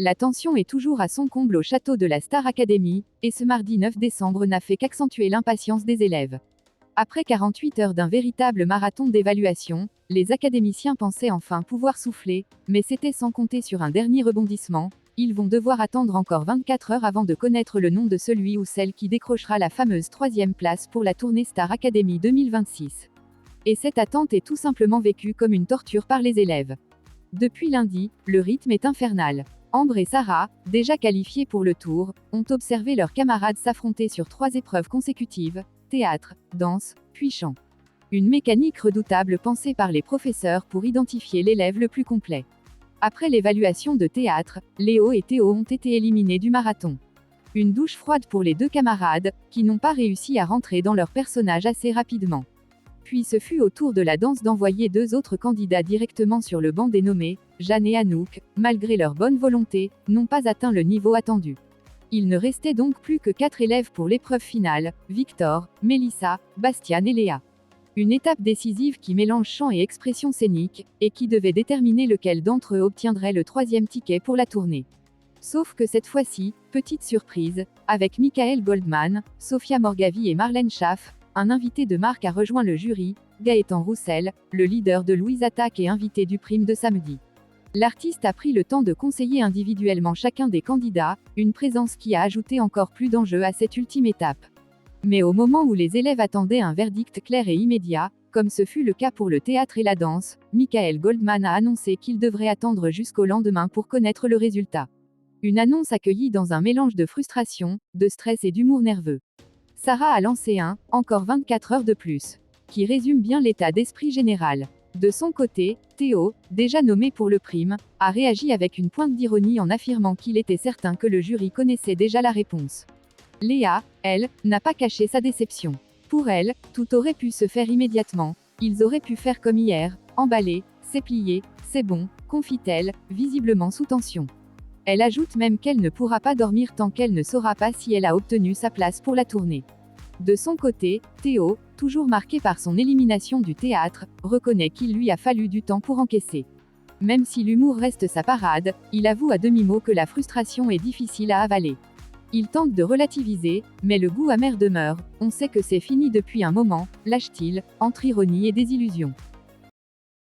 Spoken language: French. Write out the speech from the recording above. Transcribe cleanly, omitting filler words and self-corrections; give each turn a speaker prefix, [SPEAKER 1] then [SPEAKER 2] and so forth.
[SPEAKER 1] La tension est toujours à son comble au château de la Star Academy, et ce mardi 9 décembre n'a fait qu'accentuer l'impatience des élèves. Après 48 heures d'un véritable marathon d'évaluation, les académiciens pensaient enfin pouvoir souffler, mais c'était sans compter sur un dernier rebondissement. Ils vont devoir attendre encore 24 heures avant de connaître le nom de celui ou celle qui décrochera la fameuse 3e place pour la tournée Star Academy 2026. Et cette attente est tout simplement vécue comme une torture par les élèves. Depuis lundi, le rythme est infernal. Ambre et Sarah, déjà qualifiées pour le tour, ont observé leurs camarades s'affronter sur 3 épreuves consécutives, théâtre, danse, puis chant. Une mécanique redoutable pensée par les professeurs pour identifier l'élève le plus complet. Après l'évaluation de théâtre, Léo et Théo ont été éliminés du marathon. Une douche froide pour les deux camarades, qui n'ont pas réussi à rentrer dans leur personnage assez rapidement. Puis ce fut au tour de la danse d'envoyer 2 autres candidats directement sur le banc des nommés. Jeanne et Anouk, malgré leur bonne volonté, n'ont pas atteint le niveau attendu. Il ne restait donc plus que 4 élèves pour l'épreuve finale, Victor, Mélissa, Bastian et Léa. Une étape décisive qui mélange chant et expression scénique, et qui devait déterminer lequel d'entre eux obtiendrait le 3e ticket pour la tournée. Sauf que cette fois-ci, petite surprise, avec Michael Goldman, Sophia Morgavi et Marlène Schaff, un invité de marque a rejoint le jury, Gaëtan Roussel, le leader de Louise Attaque et invité du prime de samedi. L'artiste a pris le temps de conseiller individuellement chacun des candidats, une présence qui a ajouté encore plus d'enjeu à cette ultime étape. Mais au moment où les élèves attendaient un verdict clair et immédiat, comme ce fut le cas pour le théâtre et la danse, Michael Goldman a annoncé qu'il devrait attendre jusqu'au lendemain pour connaître le résultat. Une annonce accueillie dans un mélange de frustration, de stress et d'humour nerveux. Sarah a lancé un « encore 24 heures de plus », qui résume bien l'état d'esprit général. De son côté, Théo, déjà nommé pour le prime, a réagi avec une pointe d'ironie en affirmant qu'il était certain que le jury connaissait déjà la réponse. Léa, elle, n'a pas caché sa déception. Pour elle, tout aurait pu se faire immédiatement. Ils auraient pu faire comme hier, emballer, c'est plié, c'est bon, confie-t-elle, visiblement sous tension. Elle ajoute même qu'elle ne pourra pas dormir tant qu'elle ne saura pas si elle a obtenu sa place pour la tournée. De son côté, Théo, toujours marqué par son élimination du théâtre, reconnaît qu'il lui a fallu du temps pour encaisser. Même si l'humour reste sa parade, il avoue à demi-mot que la frustration est difficile à avaler. Il tente de relativiser, mais le goût amer demeure. On sait que c'est fini depuis un moment, lâche-t-il, entre ironie et désillusion.